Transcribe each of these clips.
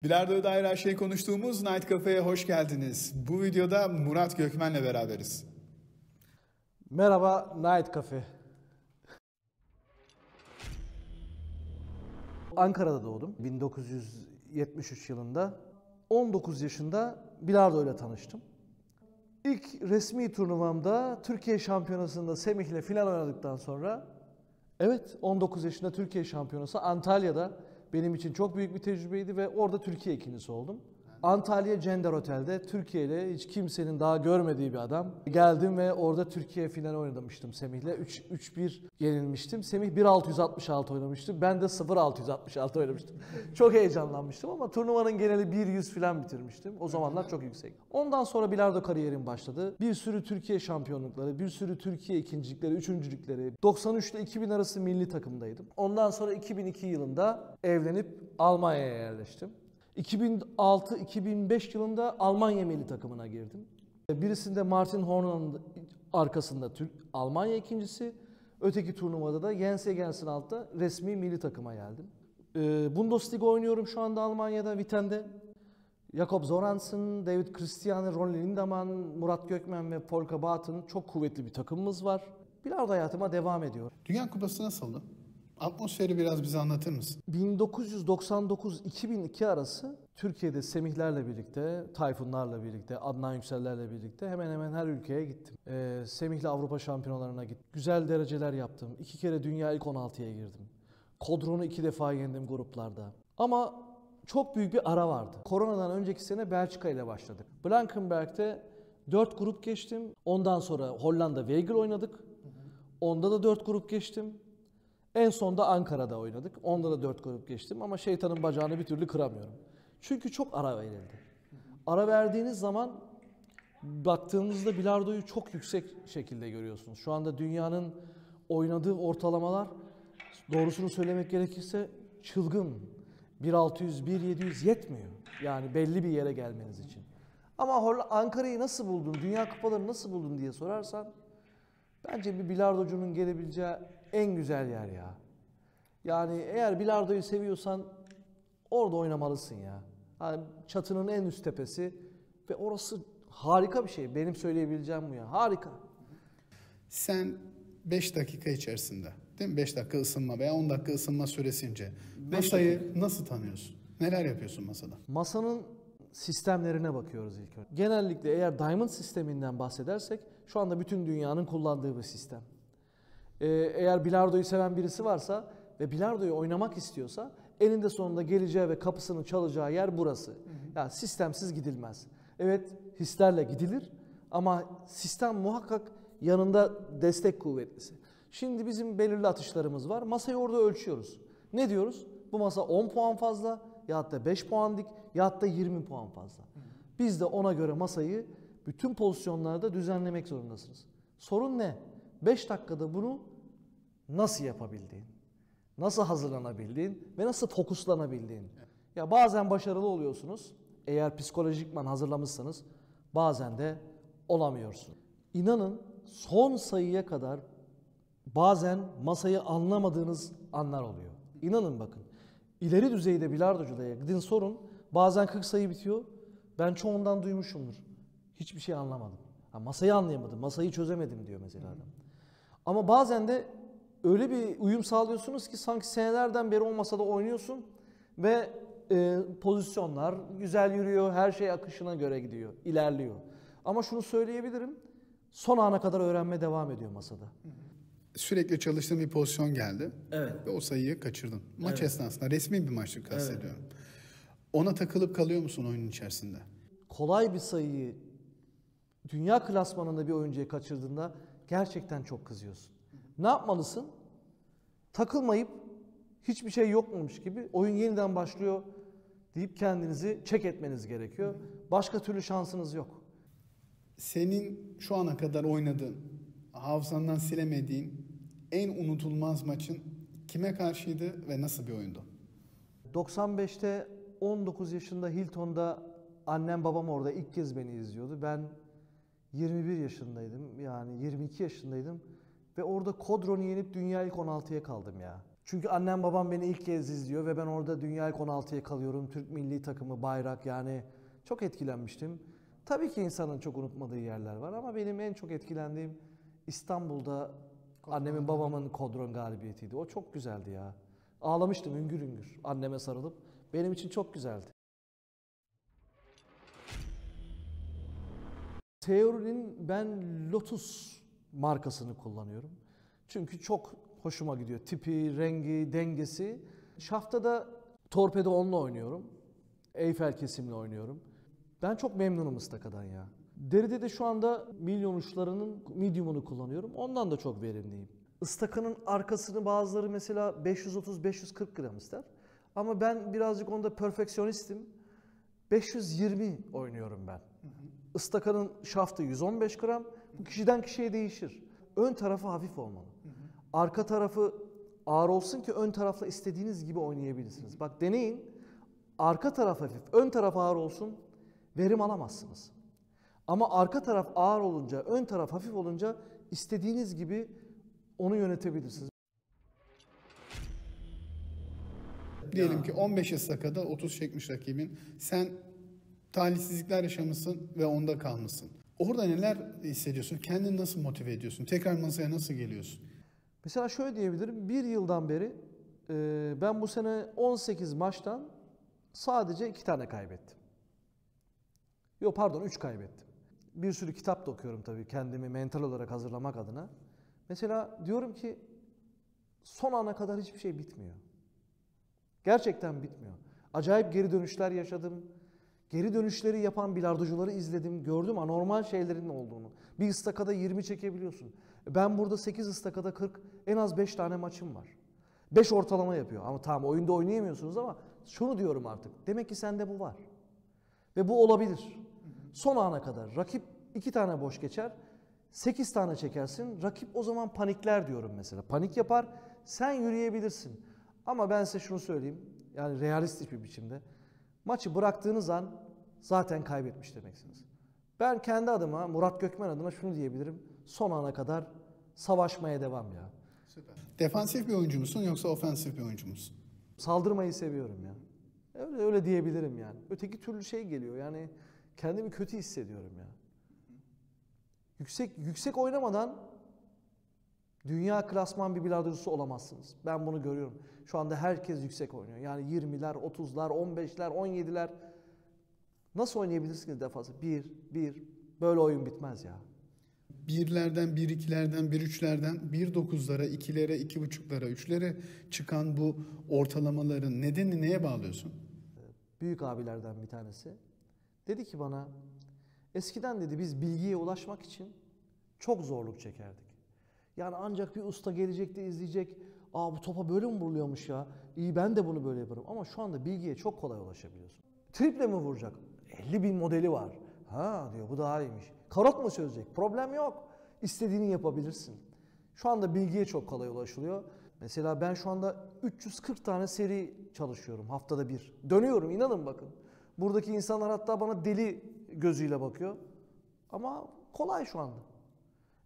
Bilardo'ya dair her şeyi konuştuğumuz Night Cafe'ye hoş geldiniz. Bu videoda Murat Gökmen'le beraberiz. Merhaba Night Cafe. Ankara'da doğdum 1973 yılında. 19 yaşında bilardo ile tanıştım. İlk resmi turnuvamda Türkiye Şampiyonası'nda Semih'le final oynadıktan sonra 19 yaşında Türkiye Şampiyonası Antalya'da benim için çok büyük bir tecrübeydi ve orada Türkiye ikincisi oldum. Antalya Cender Otel'de Türkiye ile hiç kimsenin daha görmediği bir adam. Geldim ve orada Türkiye finali oynamıştım Semih'le. 3-1 yenilmiştim. Semih 1.666 oynamıştı. Ben de 0.666 oynamıştım. Çok heyecanlanmıştım ama turnuvanın geneli 1.100 falan bitirmiştim. O zamanlar çok yüksek. Ondan sonra bilardo kariyerim başladı. Bir sürü Türkiye şampiyonlukları, bir sürü Türkiye ikincilikleri, üçüncülükleri. 93 ile 2000 arası milli takımdaydım. Ondan sonra 2002 yılında evlenip Almanya'ya yerleştim. 2006-2005 yılında Almanya milli takımına girdim. Birisinde Martin Horn'un arkasında Almanya ikincisi. Öteki turnuvada da Jens Egensen altta resmi milli takıma geldim. Bundesliga oynuyorum şu anda Almanya'da, Vitten'de. Jakob Sorensen, David Christian, Ronny Lindemann, Murat Gökmen ve Volker Barthen çok kuvvetli bir takımımız var. Bilardo hayatıma devam ediyor. Dünya Kupası nasıldı? Atmosferi biraz bize anlatır mısın? 1999-2002 arası Türkiye'de Semihlerle birlikte, Tayfunlarla birlikte, Adnan Yüksellerle birlikte hemen hemen her ülkeye gittim. Semih'le Avrupa Şampiyonalarına gittim. Güzel dereceler yaptım. 2 kere dünya ilk 16'ya girdim. Kodron'u 2 defa yendim gruplarda. Ama çok büyük bir ara vardı. Koronadan önceki sene Belçika ile başladık. Blankenberg'de 4 grup geçtim. Ondan sonra Hollanda Weigl oynadık. Onda da 4 grup geçtim. En sonda Ankara'da oynadık. Onda da 4 grup geçtim ama şeytanın bacağını bir türlü kıramıyorum. Çünkü çok ara verildi. Ara verdiğiniz zaman baktığınızda bilardoyu çok yüksek şekilde görüyorsunuz. Şu anda dünyanın oynadığı ortalamalar, doğrusunu söylemek gerekirse çılgın. 1.600, 1.700 yetmiyor. Yani belli bir yere gelmeniz için. Ama Ankara'yı nasıl buldun, Dünya Kupaları nasıl buldun diye sorarsan bence bir bilardocunun gelebileceği en güzel yer ya. Yani eğer bilardoyu seviyorsan orada oynamalısın ya. Yani çatının en üst tepesi ve orası harika bir şey. Benim söyleyebileceğim bu ya. Harika. Sen 5 dakika içerisinde, değil mi? 5 dakika ısınma veya 10 dakika ısınma süresince masayı nasıl tanıyorsun? Neler yapıyorsun masada? Masanın sistemlerine bakıyoruz ilk önce. Genellikle eğer Diamond sisteminden bahsedersek şu anda bütün dünyanın kullandığı bir sistem. Eğer bilardoyu seven birisi varsa ve bilardoyu oynamak istiyorsa eninde sonunda geleceği ve kapısını çalacağı yer burası. Yani sistemsiz gidilmez. Evet, hislerle gidilir ama sistem muhakkak yanında destek kuvvetlisi. Şimdi bizim belirli atışlarımız var. Masayı orada ölçüyoruz. Ne diyoruz? Bu masa 10 puan fazla ya da 5 puan dik ya da 20 puan fazla. Biz de ona göre masayı bütün pozisyonlarda düzenlemek zorundasınız. Sorun ne? 5 dakikada bunu nasıl yapabildiğin, nasıl hazırlanabildiğin ve nasıl fokuslanabildiğin. Ya bazen başarılı oluyorsunuz eğer psikolojikman hazırlamışsanız, bazen de olamıyorsun. İnanın son sayıya kadar bazen masayı anlamadığınız anlar oluyor. İnanın bakın. İleri düzeyde bilardocuya gidin sorun. Bazen 40 sayı bitiyor. Ben çoğundan duymuşumdur. Hiçbir şey anlamadım. Masayı anlayamadım, masayı çözemedim diyor mesela adam. Ama bazen de öyle bir uyum sağlıyorsunuz ki sanki senelerden beri o masada oynuyorsun ve pozisyonlar güzel yürüyor, her şey akışına göre gidiyor, ilerliyor. Ama şunu söyleyebilirim, son ana kadar öğrenmeye devam ediyor masada. Sürekli çalıştığın bir pozisyon geldi. Evet. Ve o sayıyı kaçırdın. Maç esnasında resmi bir maçlık kastediyorum. Evet. Ona takılıp kalıyor musun oyunun içerisinde? Kolay bir sayıyı dünya klasmanında bir oyuncuya kaçırdığında gerçekten çok kızıyorsun. Ne yapmalısın? Takılmayıp hiçbir şey yokmuş gibi oyun yeniden başlıyor deyip kendinizi check etmeniz gerekiyor. Başka türlü şansınız yok. Senin şu ana kadar oynadığın, hafızandan silemediğin en unutulmaz maçın kime karşıydı ve nasıl bir oyundu? 95'te 19 yaşında Hilton'da annem babam orada ilk kez beni izliyordu. Ben 21 yaşındaydım, yani 22 yaşındaydım ve orada Kodron'u yenip dünya ilk 16'ya kaldım ya. Çünkü annem babam beni ilk kez izliyor ve ben orada dünya ilk 16'ya kalıyorum. Türk milli takımı, bayrak, yani çok etkilenmiştim. Tabii ki insanın çok unutmadığı yerler var ama benim en çok etkilendiğim İstanbul'da annemin babamın Kodron galibiyetiydi. O çok güzeldi ya. Ağlamıştım hüngür hüngür anneme sarılıp. Benim için çok güzeldi. Theory'nin ben Lotus markasını kullanıyorum. Çünkü çok hoşuma gidiyor. Tipi, rengi, dengesi. Şafta da Torpedo 10'la oynuyorum. Eiffel kesimle oynuyorum. Ben çok memnunum ıstaka'dan ya. Deride de şu anda milyon uçlarının medium'unu kullanıyorum. Ondan da çok verimliyim. Istakanın arkasını bazıları mesela 530-540 gram ister. Ama ben birazcık onda perfeksiyonistim. 520 oynuyorum ben. Istakanın şaftı 115 gram. Bu kişiden kişiye değişir. Ön tarafı hafif olmalı. Arka tarafı ağır olsun ki ön tarafla istediğiniz gibi oynayabilirsiniz. Bak deneyin. Arka taraf hafif, ön taraf ağır olsun. Verim alamazsınız. Ama arka taraf ağır olunca, ön taraf hafif olunca istediğiniz gibi onu yönetebilirsiniz. Diyelim ki 15 ıstakada 30 çekmiş rakibin. Sen talihsizlikler yaşamışsın ve onda kalmışsın. Orada neler hissediyorsun? Kendini nasıl motive ediyorsun? Tekrar masaya nasıl geliyorsun? Mesela şöyle diyebilirim. Bir yıldan beri ben bu sene 18 maçtan sadece 2 tane kaybettim. Yok pardon 3 kaybettim. Bir sürü kitap da okuyorum tabii kendimi mental olarak hazırlamak adına. Mesela diyorum ki son ana kadar hiçbir şey bitmiyor. Gerçekten bitmiyor. Acayip geri dönüşler yaşadım. Geri dönüşleri yapan bilardocuları izledim. Gördüm anormal şeylerin olduğunu. Bir ıstakada 20 çekebiliyorsun. Ben burada 8 ıstakada 40, en az 5 tane maçım var. 5 ortalama yapıyor. Ama tamam oyunda oynayamıyorsunuz ama şunu diyorum artık. Demek ki sende bu var. Ve bu olabilir. Son ana kadar. Rakip 2 tane boş geçer. 8 tane çekersin. Rakip o zaman panikler diyorum mesela. Panik yapar. Sen yürüyebilirsin. Ama ben size şunu söyleyeyim. Yani realistik bir biçimde. Maçı bıraktığınız an zaten kaybetmiş demeksiniz. Ben kendi adıma, Murat Gökmen adına şunu diyebilirim. Son ana kadar savaşmaya devam ya. Süper. Defansif bir oyuncu musun yoksa ofensif bir oyuncu musun? Saldırmayı seviyorum ya. Öyle diyebilirim yani. Öteki türlü şey geliyor yani kendimi kötü hissediyorum ya. Yüksek oynamadan dünya klasman bir bilardocusu olamazsınız. Ben bunu görüyorum. Şu anda herkes yüksek oynuyor. Yani 20'ler, 30'lar, 15'ler, 17'ler. Nasıl oynayabilirsiniz defansı? Bir. Böyle oyun bitmez ya. 1'lerden, 1-2'lerden, 1-3'lerden 1-9'lara, 2'lere, 2.5'lara, 3'lere çıkan bu ortalamaların nedenini neye bağlıyorsun? Büyük abilerden bir tanesi. Dedi ki bana, eskiden dedi biz bilgiye ulaşmak için çok zorluk çekerdik. Yani ancak bir usta gelecek de izleyecek. Aa bu topa böyle mi vuruluyormuş ya? İyi ben de bunu böyle yaparım. Ama şu anda bilgiye çok kolay ulaşabiliyorsun. Triple mi vuracak? 50.000 modeli var. Ha diyor bu daha iyiymiş. Karot mu çözecek? Problem yok. İstediğini yapabilirsin. Şu anda bilgiye çok kolay ulaşılıyor. Mesela ben şu anda 340 tane seri çalışıyorum haftada bir. Dönüyorum inanın bakın. Buradaki insanlar hatta bana deli gözüyle bakıyor. Ama kolay şu anda.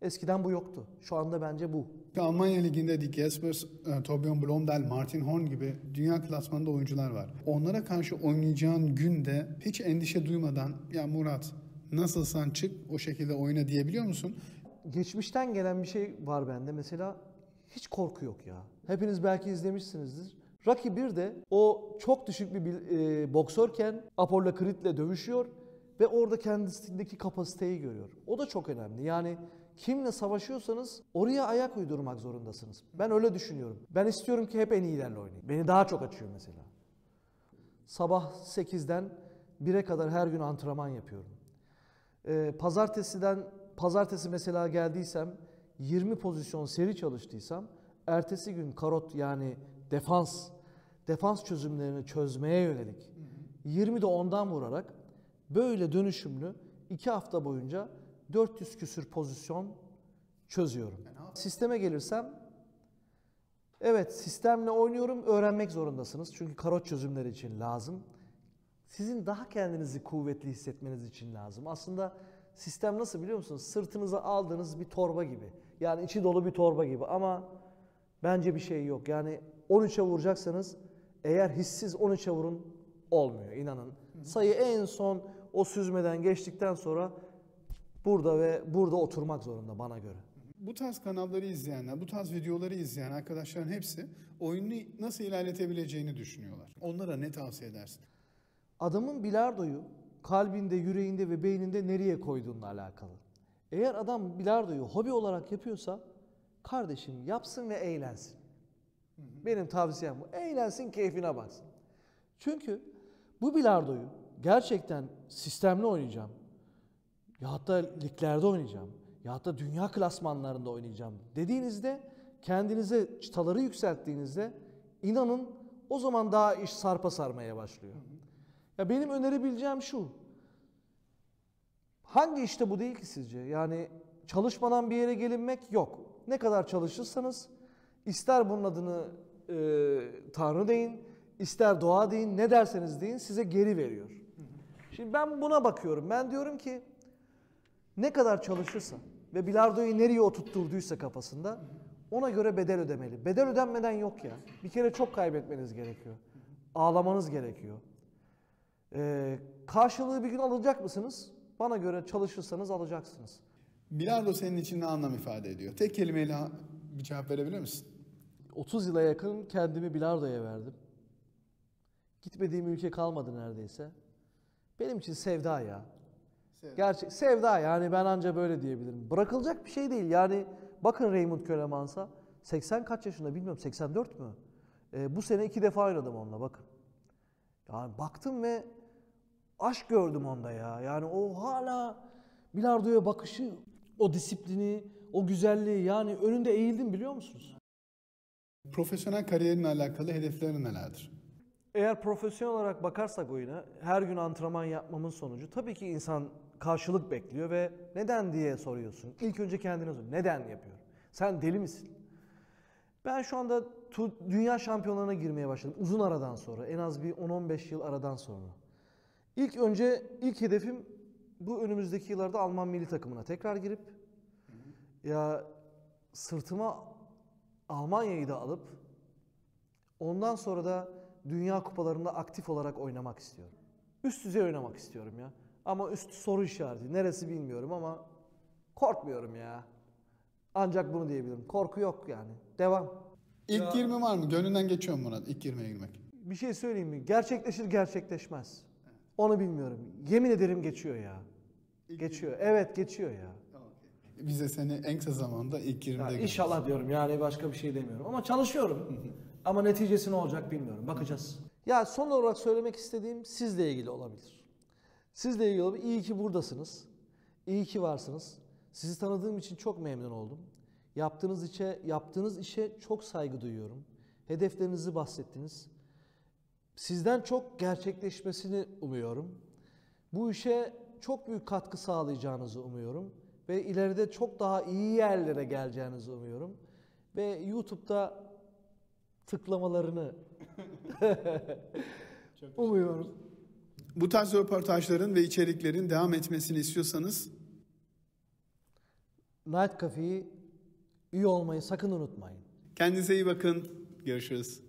Eskiden bu yoktu. Şu anda bence bu. Almanya Ligi'nde Dick Jaspers, Torbjörn Blomdahl, Martin Horn gibi dünya klasmanında oyuncular var. Onlara karşı oynayacağın günde hiç endişe duymadan ya Murat nasılsan çık o şekilde oyna diyebiliyor musun? Geçmişten gelen bir şey var bende. Mesela hiç korku yok ya. Hepiniz belki izlemişsinizdir. Rocky 1'de o çok düşük bir boksörken Apollo Creed'le dövüşüyor ve orada kendisindeki kapasiteyi görüyor. O da çok önemli. Yani kimle savaşıyorsanız oraya ayak uydurmak zorundasınız. Ben öyle düşünüyorum. Ben istiyorum ki hep en iyilerle oynayayım. Beni daha çok açıyor mesela. Sabah 8'den 1'e kadar her gün antrenman yapıyorum. Pazartesi mesela geldiysem 20 pozisyon seri çalıştıysam ertesi gün karot yani defans çözümlerini çözmeye yönelik 20'de 10'dan vurarak böyle dönüşümlü 2 hafta boyunca 400 küsür pozisyon çözüyorum. Sisteme gelirsem evet sistemle oynuyorum öğrenmek zorundasınız. Çünkü karot çözümleri için lazım. Sizin daha kendinizi kuvvetli hissetmeniz için lazım. Aslında sistem nasıl biliyor musunuz? Sırtınıza aldığınız bir torba gibi. Yani içi dolu bir torba gibi ama bence bir şey yok. Yani 13'e vuracaksanız eğer hissiz 13'e vurun olmuyor inanın. Sayı en son o süzmeden geçtikten sonra burada ve burada oturmak zorunda bana göre. Bu tarz kanalları izleyenler, bu tarz videoları izleyen arkadaşların hepsi oyunu nasıl ilerletebileceğini düşünüyorlar. Onlara ne tavsiye edersin? Adamın bilardoyu kalbinde, yüreğinde ve beyninde nereye koyduğunla alakalı. Eğer adam bilardoyu hobi olarak yapıyorsa kardeşim yapsın ve eğlensin. Benim tavsiyem bu. Eğlensin, keyfine baksın. Çünkü bu bilardoyu gerçekten sistemli oynayacağım. Ya hatta liglerde oynayacağım. Ya hatta dünya klasmanlarında oynayacağım dediğinizde, kendinize çıtaları yükselttiğinizde inanın o zaman daha iş sarpa sarmaya başlıyor. Ya benim önerebileceğim şu. Hangi işte bu değil ki sizce? Yani çalışmadan bir yere gelinmek yok. Ne kadar çalışırsanız ister bunun adını Tanrı deyin, ister doğa deyin, ne derseniz deyin size geri veriyor. Şimdi ben buna bakıyorum. Ben diyorum ki ne kadar çalışırsa ve bilardoyu nereye oturtturduysa kafasında ona göre bedel ödemeli. Bedel ödenmeden yok ya. Bir kere çok kaybetmeniz gerekiyor. Ağlamanız gerekiyor. Karşılığı bir gün alacak mısınız? Bana göre çalışırsanız alacaksınız. Bilardo senin için ne anlam ifade ediyor? Tek kelimeyle bir cevap verebilir misin? 30 yıla yakın kendimi bilardoya verdim. Gitmediğim ülke kalmadı neredeyse. Benim için sevda ya. Gerçek sevda yani ben anca böyle diyebilirim. Bırakılacak bir şey değil. Yani bakın Raymond Kölemans'a 80 kaç yaşında bilmiyorum 84 mü? Bu sene 2 defa oynadım onunla bakın. Yani baktım ve aşk gördüm onda ya. Yani o hala bilardoya bakışı, o disiplini, o güzelliği yani önünde eğildim biliyor musunuz? Profesyonel kariyerinle alakalı hedeflerin nelerdir? Eğer profesyonel olarak bakarsak oyuna, her gün antrenman yapmamın sonucu tabii ki insan karşılık bekliyor ve neden diye soruyorsun. İlk önce kendine sor. Neden yapıyor? Sen deli misin? Ben şu anda dünya şampiyonlarına girmeye başladım. Uzun aradan sonra, en az bir 10-15 yıl aradan sonra. İlk hedefim bu önümüzdeki yıllarda Alman milli takımına tekrar girip ya sırtıma Almanya'yı da alıp ondan sonra da dünya kupalarında aktif olarak oynamak istiyorum. Üst düzey oynamak istiyorum ya. Ama üst soru işareti. Neresi bilmiyorum ama korkmuyorum ya. Ancak bunu diyebilirim. Korku yok yani. Devam. İlk 20 var mı? Gönlünden geçiyor mu Murat? İlk 20'ye girmek. Bir şey söyleyeyim mi? Gerçekleşir gerçekleşmez. Onu bilmiyorum. Yemin ederim geçiyor ya. Geçiyor. Evet geçiyor ya. Biz de seni en kısa zamanda ilk 20'de göreceğiz. İnşallah diyorum yani başka bir şey demiyorum. Ama çalışıyorum. Ama neticesi ne olacak bilmiyorum. Bakacağız. Ya son olarak söylemek istediğim sizle ilgili olabilir. Sizle ilgili olabilir. İyi ki buradasınız. İyi ki varsınız. Sizi tanıdığım için çok memnun oldum. Yaptığınız işe çok saygı duyuyorum. Hedeflerinizi bahsettiniz. Sizden çok gerçekleşmesini umuyorum. Bu işe çok büyük katkı sağlayacağınızı umuyorum. Ve ileride çok daha iyi yerlere geleceğinizi umuyorum. Ve YouTube'da tıklamalarını umuyorum. Bu tarz röportajların ve içeriklerin devam etmesini istiyorsanız Night Cafe'yi üye olmayı sakın unutmayın. kendinize iyi bakın. Görüşürüz.